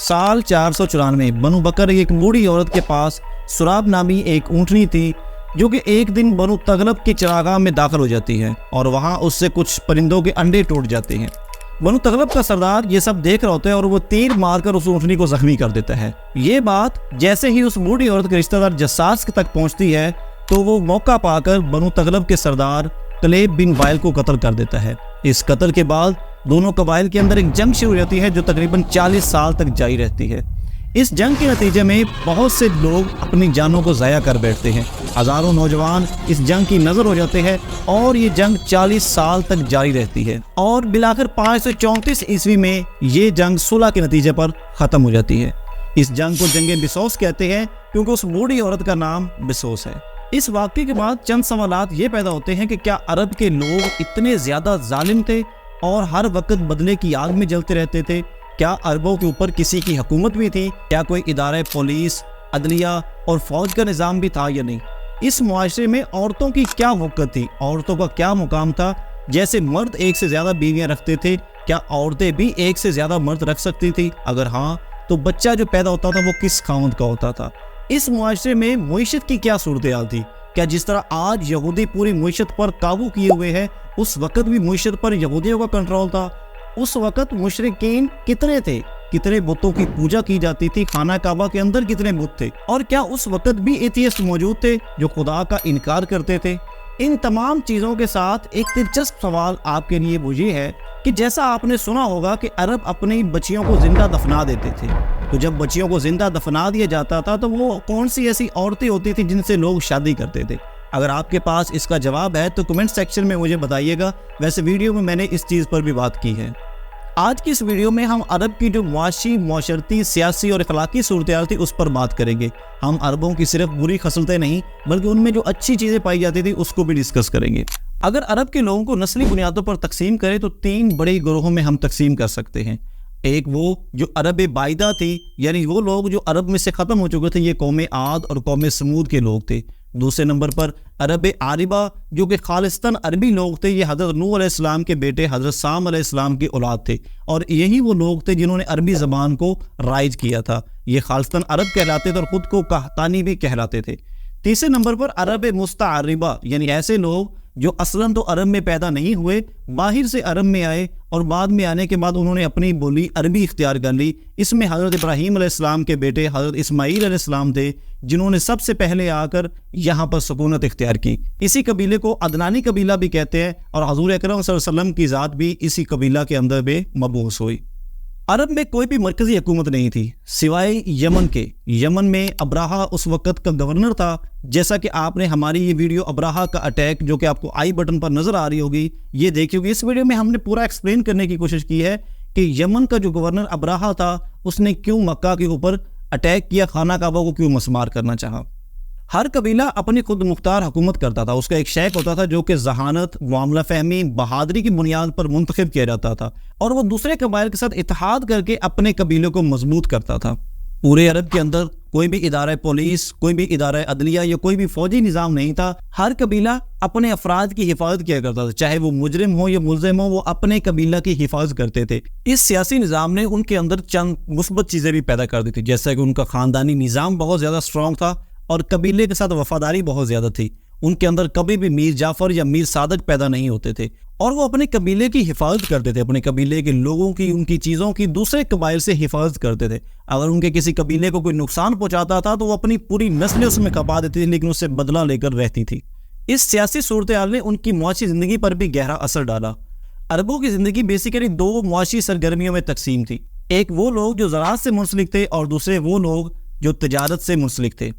سال 494 بنو بکر ایک بوڑھی عورت کے پاس سراب نامی ایک اونٹنی تھی جو کہ ایک دن بنو تغلب کی چراگاہ میں داخل ہو جاتی ہے اور وہاں اس سے کچھ پرندوں کے انڈے ٹوٹ جاتے ہیں۔ بنو تغلب کا سردار یہ سب دیکھ رہا ہوتا ہے اور وہ تیر مار کر اس اونٹنی کو زخمی کر دیتا ہے۔ یہ بات جیسے ہی اس بوڑھی عورت کے رشتہ دار جساس تک پہنچتی ہے تو وہ موقع پا کر بنو تغلب کے سردار کلیب بن وائل کو قتل کر دیتا ہے۔ اس قتل کے بعد دونوں قبائل کے اندر ایک جنگ شروع ہوتی ہے جو تقریباً 40 سال تک جاری رہتی ہے۔ اس جنگ کے نتیجے میں بہت سے لوگ اپنی جانوں کو ضائع کر بیٹھتے ہیں، ہزاروں نوجوان اس جنگ کی نظر ہو جاتے ہیں اور یہ جنگ 40 سال تک جاری رہتی ہے اور بالآخر 534 عیسوی میں یہ جنگ صلح کے نتیجے پر ختم ہو جاتی ہے۔ اس جنگ کو جنگ بسوس کہتے ہیں کیونکہ اس بوڑھی عورت کا نام بسوس ہے۔ اس واقعے کے بعد چند سوالات یہ پیدا ہوتے ہیں کہ کیا عرب کے لوگ اتنے زیادہ ظالم تھے اور ہر وقت بدلے کی آگ میں جلتے رہتے تھے؟ کیا عربوں کے اوپر کسی کی حکومت بھی تھی؟ کیا کوئی ادارہ پولیس، عدلیہ اور فوج کا نظام بھی تھا یا نہیں؟ اس معاشرے میں عورتوں کی کیا وقت تھی؟ عورتوں کا کیا مقام تھا؟ جیسے مرد ایک سے زیادہ بیویاں رکھتے تھے، کیا عورتیں بھی ایک سے زیادہ مرد رکھ سکتی تھی؟ اگر ہاں تو بچہ جو پیدا ہوتا تھا وہ کس خاوند کا ہوتا تھا؟ اس معاشرے میں معیشت کی کیا صورتحال تھی؟ کیا جس طرح آج یہودی پوری معیشت پر قابو کیے ہوئے ہیں اس وقت بھی معیشت پر یہودیوں کا کنٹرول تھا؟ اس وقت مشرکین کتنے تھے؟ کتنے بتوں کی پوجا کی جاتی تھی؟ خانہ کعبہ کے اندر کتنے بت تھے؟ اور کیا اس وقت بھی ایتھیسٹ موجود تھے جو خدا کا انکار کرتے تھے؟ ان تمام چیزوں کے ساتھ ایک دلچسپ سوال آپ کے لیے وہ یہ ہے کہ جیسا آپ نے سنا ہوگا کہ عرب اپنی بچیوں کو زندہ دفنا دیتے تھے، تو جب بچیوں کو زندہ دفنا دیا جاتا تھا تو وہ کون سی ایسی عورتیں ہوتی تھیں جن سے لوگ شادی کرتے تھے؟ اگر آپ کے پاس اس کا جواب ہے تو کمنٹ سیکشن میں مجھے بتائیے گا۔ ویسے ویڈیو میں نے اس چیز پر بھی بات کی ہے۔ آج کی اس ویڈیو میں ہم عرب کی جو معاشی، معاشرتی، سیاسی اور اخلاقی صورتحال تھی اس پر بات کریں گے۔ ہم عربوں کی صرف بری خصلتیں نہیں بلکہ ان میں جو اچھی چیزیں پائی جاتی تھی اس کو بھی ڈسکس کریں گے۔ اگر عرب کے لوگوں کو نسلی بنیادوں پر تقسیم کریں تو 3 بڑے گروہوں میں ہم تقسیم کر سکتے ہیں۔ ایک وہ جو عرب بائدہ تھی، یعنی وہ لوگ جو عرب میں سے ختم ہو چکے تھے، یہ قوم عاد اور قوم سمود کے لوگ تھے۔ دوسرے نمبر پر عرب عاربہ جو کہ خالصتاً عربی لوگ تھے، یہ حضرت نوح علیہ السلام کے بیٹے حضرت سام علیہ السلام کی اولاد تھے اور یہی وہ لوگ تھے جنہوں نے عربی زبان کو رائج کیا تھا۔ یہ خالصتاً عرب کہلاتے تھے اور خود کو قحطانی بھی کہلاتے تھے۔ تیسرے نمبر پر عرب مستعربہ، یعنی ایسے لوگ جو اصلاً تو عرب میں پیدا نہیں ہوئے، باہر سے عرب میں آئے اور بعد میں آنے کے بعد انہوں نے اپنی بولی عربی اختیار کر لی۔ اس میں حضرت ابراہیم علیہ السلام کے بیٹے حضرت اسماعیل علیہ السلام تھے جنہوں نے سب سے پہلے آ کر یہاں پر سکونت اختیار کی۔ اسی قبیلے کو عدنانی قبیلہ بھی کہتے ہیں اور حضور اکرم صلی اللہ علیہ وسلم کی ذات بھی اسی قبیلہ کے اندر میں مبعوث ہوئی۔ عرب میں کوئی بھی مرکزی حکومت نہیں تھی سوائے یمن کے۔ یمن میں ابراہا اس وقت کا گورنر تھا۔ جیسا کہ آپ نے ہماری یہ ویڈیو ابراہا کا اٹیک جو کہ آپ کو آئی بٹن پر نظر آ رہی ہوگی یہ دیکھی ہوگی، اس ویڈیو میں ہم نے پورا ایکسپلین کرنے کی کوشش کی ہے کہ یمن کا جو گورنر ابراہا تھا اس نے کیوں مکہ کے اوپر اٹیک کیا، خانہ کعبہ کو کیوں مسمار کرنا چاہا۔ ہر قبیلہ اپنی خود مختار حکومت کرتا تھا، اس کا ایک شیخ ہوتا تھا جو کہ ذہانت، معاملہ فہمی، بہادری کی بنیاد پر منتخب کیا جاتا تھا اور وہ دوسرے قبائل کے ساتھ اتحاد کر کے اپنے قبیلے کو مضبوط کرتا تھا۔ پورے عرب کے اندر کوئی بھی ادارہ پولیس، کوئی بھی ادارہ عدلیہ یا کوئی بھی فوجی نظام نہیں تھا۔ ہر قبیلہ اپنے افراد کی حفاظت کیا کرتا تھا، چاہے وہ مجرم ہو یا ملزم ہو، وہ اپنے قبیلہ کی حفاظت کرتے تھے۔ اس سیاسی نظام نے ان کے اندر چند مثبت چیزیں بھی پیدا کر دی تھی، جیسا کہ ان کا خاندانی نظام بہت زیادہ اسٹرانگ تھا اور قبیلے کے ساتھ وفاداری بہت زیادہ تھی۔ ان کے اندر کبھی بھی میر جعفر یا میر صادق پیدا نہیں ہوتے تھے اور وہ اپنے قبیلے کی حفاظت کرتے تھے، اپنے قبیلے کے لوگوں کی، ان کی چیزوں کی دوسرے قبائل سے حفاظت کرتے تھے۔ اگر ان کے کسی قبیلے کو کوئی نقصان پہنچاتا تھا تو وہ اپنی پوری نسلیں اس میں کھپا دیتی تھی لیکن اس سے بدلہ لے کر رہتی تھی۔ اس سیاسی صورتحال نے ان کی معاشی زندگی پر بھی گہرا اثر ڈالا۔ عربوں کی زندگی بیسیکلی 2 معاشی سرگرمیوں میں تقسیم تھی۔ ایک وہ لوگ جو زراعت سے منسلک تھے اور دوسرے وہ لوگ جو تجارت سے منسلک تھے۔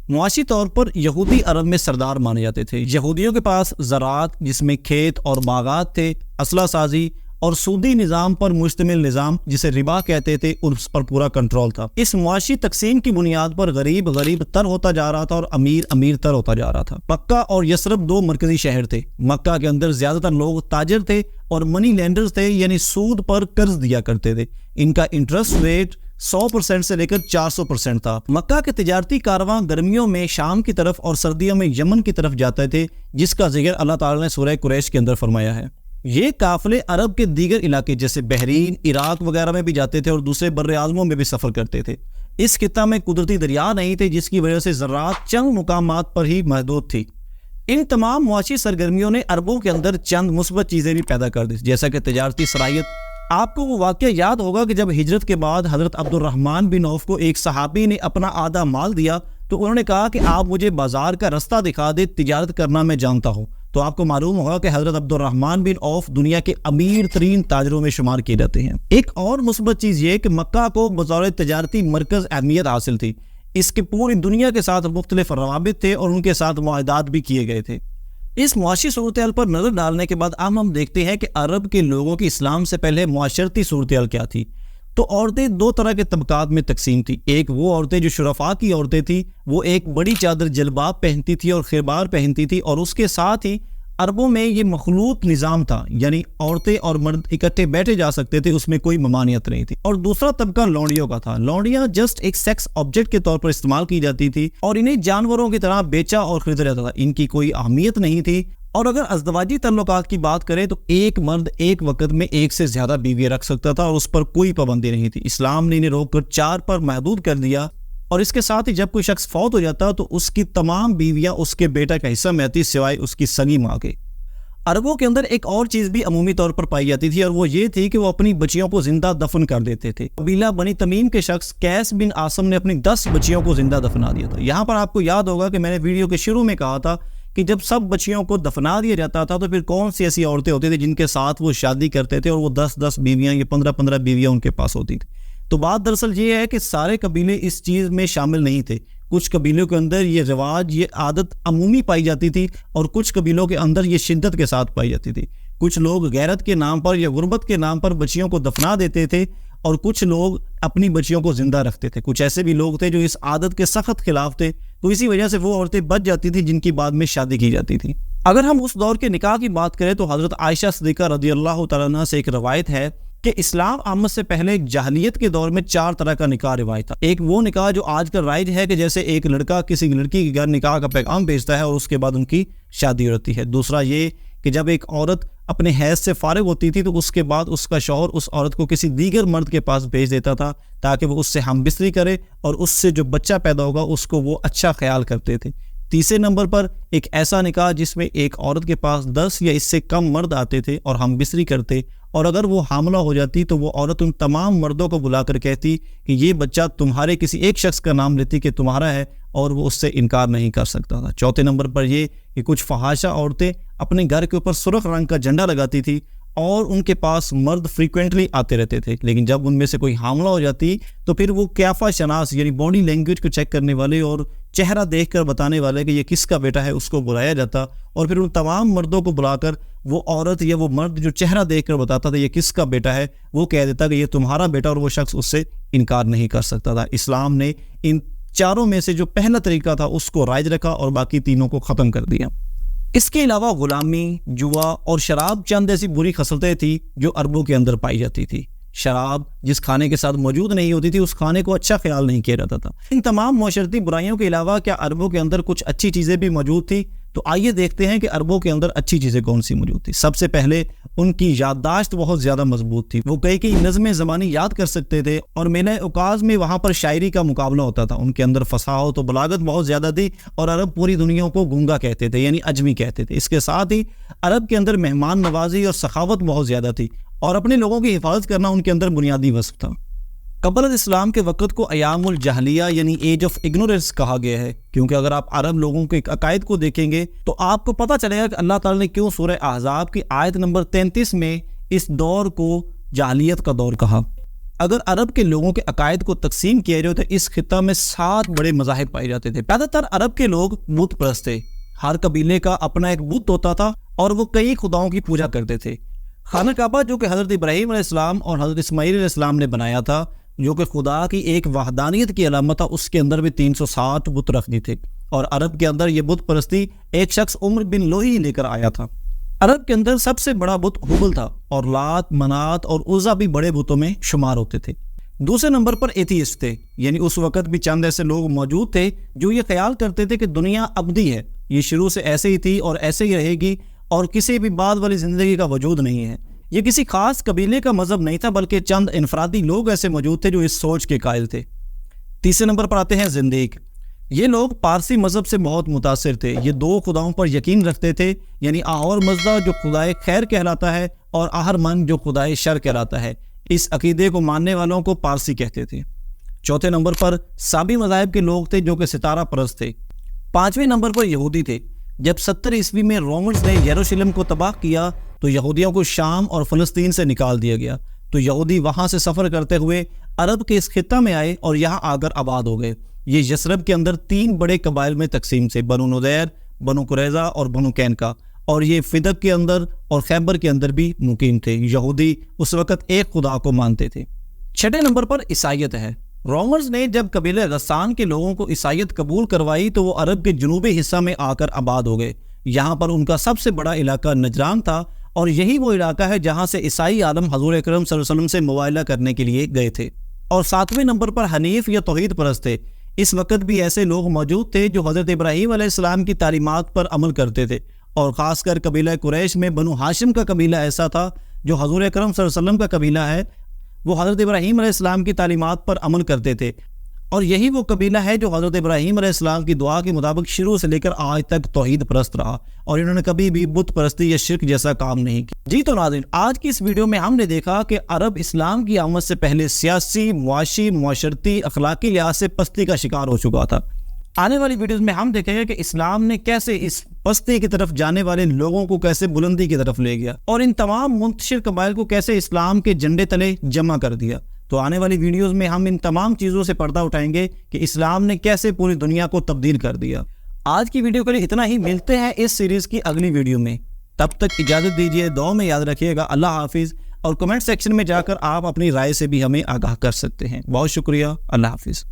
معاشی طور پر یہودی عرب میں سردار مانے جاتے تھے۔ یہودیوں کے پاس زراعت جس میں کھیت اور باغات تھے، اسلحہ سازی اور سودی نظام پر مشتمل نظام جسے ربا کہتے تھے اس پر پورا کنٹرول تھا۔ اس معاشی تقسیم کی بنیاد پر غریب غریب تر ہوتا جا رہا تھا اور امیر امیر تر ہوتا جا رہا تھا۔ مکہ اور یثرب 2 مرکزی شہر تھے۔ مکہ کے اندر زیادہ تر لوگ تاجر تھے اور منی لینڈرز تھے، یعنی سود پر قرض دیا کرتے تھے۔ ان کا انٹرسٹ ریٹ 100% سے لے کر 400% تھا۔ مکہ کے تجارتی کارواں گرمیوں میں شام کی طرف اور سردیوں میں یمن کی طرف جاتے تھے، جس کا ذکر اللہ تعالیٰ نے سورہ قریش کے اندر فرمایا ہے۔ یہ قافلے عرب کے دیگر علاقے جیسے بحرین، عراق وغیرہ میں بھی جاتے تھے اور دوسرے بر اعظموں میں بھی سفر کرتے تھے۔ اس خطہ میں قدرتی دریا نہیں تھے جس کی وجہ سے زراعت چند مقامات پر ہی محدود تھی۔ ان تمام معاشی سرگرمیوں نے عربوں کے اندر چند مثبت چیزیں بھی پیدا کر دی، جیسا کہ تجارتی صلاحیت۔ آپ کو وہ واقعہ یاد ہوگا کہ جب ہجرت کے بعد حضرت عبد الرحمن بن عوف کو ایک صحابی نے اپنا آدھا مال دیا تو انہوں نے کہا کہ آپ مجھے بازار کا رستہ دکھا دے، تجارت کرنا میں جانتا ہوں۔ تو آپ کو معلوم ہوگا کہ حضرت عبد الرحمن بن عوف دنیا کے امیر ترین تاجروں میں شمار کیے جاتے ہیں۔ ایک اور مثبت چیز یہ کہ مکہ کو بطور تجارتی مرکز اہمیت حاصل تھی۔ اس کے پوری دنیا کے ساتھ مختلف روابط تھے اور ان کے ساتھ معاہدات بھی کیے گئے تھے۔ اس معاشی صورتحال پر نظر ڈالنے کے بعد ہم دیکھتے ہیں کہ عرب کے لوگوں کی اسلام سے پہلے معاشرتی صورتحال کیا تھی۔ تو عورتیں دو طرح کے طبقات میں تقسیم تھی۔ ایک وہ عورتیں جو شرفاء کی عورتیں تھیں، وہ ایک بڑی چادر جلباب پہنتی تھی اور خیبار پہنتی تھی، اور اس کے ساتھ ہی عربوں میں یہ مخلوط نظام تھا، یعنی عورتیں اور مرد اکٹھے بیٹھے جا سکتے تھے، اس میں کوئی ممانعت نہیں تھی۔ اور دوسرا طبقہ لونڈیوں کا تھا۔ لونڈیاں جسٹ ایک سیکس آبجیکٹ کے طور پر استعمال کی جاتی تھی اور انہیں جانوروں کی طرح بیچا اور خریدا جاتا تھا، ان کی کوئی اہمیت نہیں تھی۔ اور اگر ازدواجی تعلقات کی بات کریں تو ایک مرد ایک وقت میں ایک سے زیادہ بیویاں رکھ سکتا تھا اور اس پر کوئی پابندی نہیں تھی۔ اسلام نے انہیں روک کر 4 پر محدود کر دیا، اور اس کے ساتھ ہی جب کوئی شخص فوت ہو جاتا تو اس کی تمام بیویاں اس کے بیٹا کا حصہ میں آتی، سوائے اس کی سگی ماں کے۔ عربوں کے اندر ایک اور چیز بھی عمومی طور پر پائی جاتی تھی، اور وہ یہ تھی کہ وہ اپنی بچیوں کو زندہ دفن کر دیتے تھے۔ قبیلہ بنی تمیم کے شخص قیس بن عاصم نے اپنی 10 بچیوں کو زندہ دفنا دیا تھا۔ یہاں پر آپ کو یاد ہوگا کہ میں نے ویڈیو کے شروع میں کہا تھا کہ جب سب بچیوں کو دفنا دیا جاتا تھا تو پھر کون سی ایسی عورتیں ہوتی تھیں جن کے ساتھ وہ شادی کرتے تھے اور وہ 10 بیویاں یا 15 بیویاں ان کے پاس ہوتی تھی۔ تو بات دراصل یہ ہے کہ سارے قبیلے اس چیز میں شامل نہیں تھے۔ کچھ قبیلوں کے اندر یہ رواج، یہ عادت عمومی پائی جاتی تھی، اور کچھ قبیلوں کے اندر یہ شدت کے ساتھ پائی جاتی تھی۔ کچھ لوگ غیرت کے نام پر یا غربت کے نام پر بچیوں کو دفنا دیتے تھے، اور کچھ لوگ اپنی بچیوں کو زندہ رکھتے تھے۔ کچھ ایسے بھی لوگ تھے جو اس عادت کے سخت خلاف تھے، تو اسی وجہ سے وہ عورتیں بچ جاتی تھیں جن کی بعد میں شادی کی جاتی تھی۔ اگر ہم اس دور کے نکاح کی بات کریں تو حضرت عائشہ صدیقہ رضی اللہ تعالیٰ عنہا سے ایک روایت ہے کہ اسلام آمد سے پہلے جاہلیت کے دور میں 4 طرح کا نکاح روایت تھا۔ ایک وہ نکاح جو آج کل رائج ہے کہ جیسے ایک لڑکا کسی لڑکی کے گھر نکاح کا پیغام بھیجتا ہے اور اس کے بعد ان کی شادی ہوتی ہے۔ دوسرا یہ کہ جب ایک عورت اپنے حیض سے فارغ ہوتی تھی تو اس کے بعد اس کا شوہر اس عورت کو کسی دیگر مرد کے پاس بھیج دیتا تھا تاکہ وہ اس سے ہم بستری کرے اور اس سے جو بچہ پیدا ہوگا اس کو وہ اچھا خیال کرتے تھے۔ تیسرے نمبر پر ایک ایسا نکاح جس میں ایک عورت کے پاس 10 یا اس سے کم مرد آتے تھے اور ہم بستری کرتے، اور اگر وہ حاملہ ہو جاتی تو وہ عورت ان تمام مردوں کو بلا کر کہتی کہ یہ بچہ تمہارے کسی ایک شخص کا نام لیتی کہ تمہارا ہے، اور وہ اس سے انکار نہیں کر سکتا تھا۔ چوتھے نمبر پر یہ کہ کچھ فحاشہ عورتیں اپنے گھر کے اوپر سرخ رنگ کا جھنڈا لگاتی تھی اور ان کے پاس مرد فریکوینٹلی آتے رہتے تھے، لیکن جب ان میں سے کوئی حاملہ ہو جاتی تو پھر وہ قیافہ شناس یعنی باڈی لینگویج کو چیک کرنے والے اور چہرہ دیکھ کر بتانے والے کہ یہ کس کا بیٹا ہے اس کو بلایا جاتا، اور پھر ان تمام مردوں کو بلا کر وہ عورت یا وہ مرد جو چہرہ دیکھ کر بتاتا تھا یہ کس کا بیٹا ہے وہ کہہ دیتا کہ یہ تمہارا بیٹا، اور وہ شخص اس سے انکار نہیں کر سکتا تھا۔ اسلام نے ان چاروں میں سے جو پہلا طریقہ تھا اس کو رائج رکھا اور باقی تینوں کو ختم کر دیا۔ اس کے علاوہ غلامی، جوا اور شراب چند ایسی بری خصلتیں تھیں جو عربوں کے اندر پائی جاتی تھی۔ شراب جس کھانے کے ساتھ موجود نہیں ہوتی تھی اس کھانے کو اچھا خیال نہیں کیا جاتا تھا۔ ان تمام معاشرتی برائیوں کے علاوہ کیا عربوں کے اندر کچھ اچھی چیزیں بھی موجود تھیں؟ تو آئیے دیکھتے ہیں کہ عربوں کے اندر اچھی چیزیں کون سی موجود تھی۔ سب سے پہلے ان کی یادداشت بہت زیادہ مضبوط تھی۔ وہ کئی نظمیں زبانی یاد کر سکتے تھے، اور میلہ اوکاز میں وہاں پر شاعری کا مقابلہ ہوتا تھا۔ ان کے اندر فصاحت و بلاغت بہت زیادہ تھی، اور عرب پوری دنیا کو گونگا کہتے تھے یعنی عجمی کہتے تھے۔ اس کے ساتھ ہی عرب کے اندر مہمان نوازی اور سخاوت بہت زیادہ تھی، اور اپنے لوگوں کی حفاظت کرنا ان کے اندر بنیادی وصف تھا۔ قبل اسلام کے وقت کو ایام الجاہلیہ یعنی ایج آف اگنورینس کہا گیا ہے، کیونکہ اگر آپ عرب لوگوں کے عقائد کو دیکھیں گے تو آپ کو پتہ چلے گا کہ اللہ تعالیٰ نے کیوں سورہ احزاب کی آیت نمبر 33 میں اس دور کو جاہلیت کا دور کہا۔ اگر عرب کے لوگوں کے عقائد کو تقسیم کیا جائے تو اس خطہ میں 7 بڑے مذاہب پائے جاتے تھے۔ زیادہ تر عرب کے لوگ بت پرست تھے، ہر قبیلے کا اپنا ایک بت ہوتا تھا اور وہ کئی خداؤں کی پوجا کرتے تھے۔ خانہ کعبہ جو کہ حضرت ابراہیم علیہ السلام اور حضرت اسماعیل علیہ السلام نے بنایا تھا، جو کہ خدا کی ایک وحدانیت کی علامت تھا، اس کے اندر بھی 360 بت رکھ دی تھے، اور عرب کے اندر یہ بت پرستی ایک شخص عمر بن لوہی لے کر آیا تھا۔ عرب کے اندر سب سے بڑا بت حبل تھا، اور لات، منات اور عزا بھی بڑے بتوں میں شمار ہوتے تھے۔ دوسرے نمبر پر ایتھیسٹ تھے، یعنی اس وقت بھی چند ایسے لوگ موجود تھے جو یہ خیال کرتے تھے کہ دنیا ابدی ہے، یہ شروع سے ایسے ہی تھی اور ایسے ہی رہے گی، اور کسی بھی بعد والی زندگی کا وجود نہیں ہے۔ یہ کسی خاص قبیلے کا مذہب نہیں تھا، بلکہ چند انفرادی لوگ ایسے موجود تھے جو اس سوچ کے قائل تھے۔ تیسرے نمبر پر آتے ہیں زندیق۔ یہ لوگ پارسی مذہب سے بہت متاثر تھے۔ یہ دو خداؤں پر یقین رکھتے تھے، یعنی آہور مزدہ جو خدائے خیر کہلاتا ہے اور آہرمن جو خدائے شر کہلاتا ہے۔ اس عقیدے کو ماننے والوں کو پارسی کہتے تھے۔ چوتھے نمبر پر سابی مذاہب کے لوگ تھے جو کہ ستارہ پرست تھے۔ پانچویں نمبر پر یہودی تھے۔ جب 70 عیسوی میں رومنز نے یروشلم کو تباہ کیا تو یہودیوں کو شام اور فلسطین سے نکال دیا گیا، تو یہودی وہاں سے سفر کرتے ہوئے عرب کے اس خطہ میں آئے اور یہاں آ کر آباد ہو گئے۔ یہ یثرب کے اندر 3 بڑے قبائل میں تقسیم تھے، بنو نذیر، بنو قریظہ اور بنو قینقاع، اور یہ فدق کے اندر اور خیبر کے اندر بھی مقیم تھے۔ یہودی اس وقت ایک خدا کو مانتے تھے۔ چھٹے نمبر پر عیسائیت ہے۔ رومنز نے جب قبیلہ غسان کے لوگوں کو عیسائیت قبول کروائی تو وہ عرب کے جنوبی حصہ میں آ کر آباد ہو گئے۔ یہاں پر ان کا سب سے بڑا علاقہ نجران تھا، اور یہی وہ علاقہ ہے جہاں سے عیسائی عالم حضور اکرم صلی اللہ علیہ وسلم سے موائلہ کرنے کے لیے گئے تھے۔ اور 7ویں نمبر پر حنیف یا توحید پرست تھے۔ اس وقت بھی ایسے لوگ موجود تھے جو حضرت ابراہیم علیہ السلام کی تعلیمات پر عمل کرتے تھے، اور خاص کر قبیلہ قریش میں بنو ہاشم کا قبیلہ ایسا تھا جو حضور اکرم صلی اللہ علیہ وسلم کا قبیلہ ہے، وہ حضرت ابراہیم علیہ السلام کی تعلیمات پر عمل کرتے تھے، اور یہی وہ قبیلہ ہے جو حضرت ابراہیم علیہ السلام کی دعا کے مطابق شروع سے لے کر آج تک توحید پرست رہا، اور انہوں نے کبھی بھی بت پرستی یا شرک جیسا کام نہیں کیا۔ جی تو ناظرین، آج کی اس ویڈیو میں ہم نے دیکھا کہ عرب اسلام کی آمد سے پہلے سیاسی، معاشی، معاشرتی، اخلاقی لحاظ سے پستی کا شکار ہو چکا تھا۔ آنے والی ویڈیوز میں ہم دیکھیں گے کہ اسلام نے کیسے اس پستی کی طرف جانے والے لوگوں کو کیسے بلندی کی طرف لے گیا، اور ان تمام منتشر قبائل کو کیسے اسلام کے جھنڈے تلے جمع کر دیا۔ تو آنے والی ویڈیوز میں ہم ان تمام چیزوں سے پردہ اٹھائیں گے کہ اسلام نے کیسے پوری دنیا کو تبدیل کر دیا۔ آج کی ویڈیو کے لیے اتنا ہی، ملتے ہیں اس سیریز کی اگلی ویڈیو میں۔ تب تک اجازت دیجیے، دعا میں یاد رکھیے گا۔ اللہ حافظ، اور کمنٹ سیکشن میں جا کر آپ اپنی رائے سے بھی ہمیں آگاہ کر سکتے ہیں۔ بہت شکریہ، اللہ حافظ۔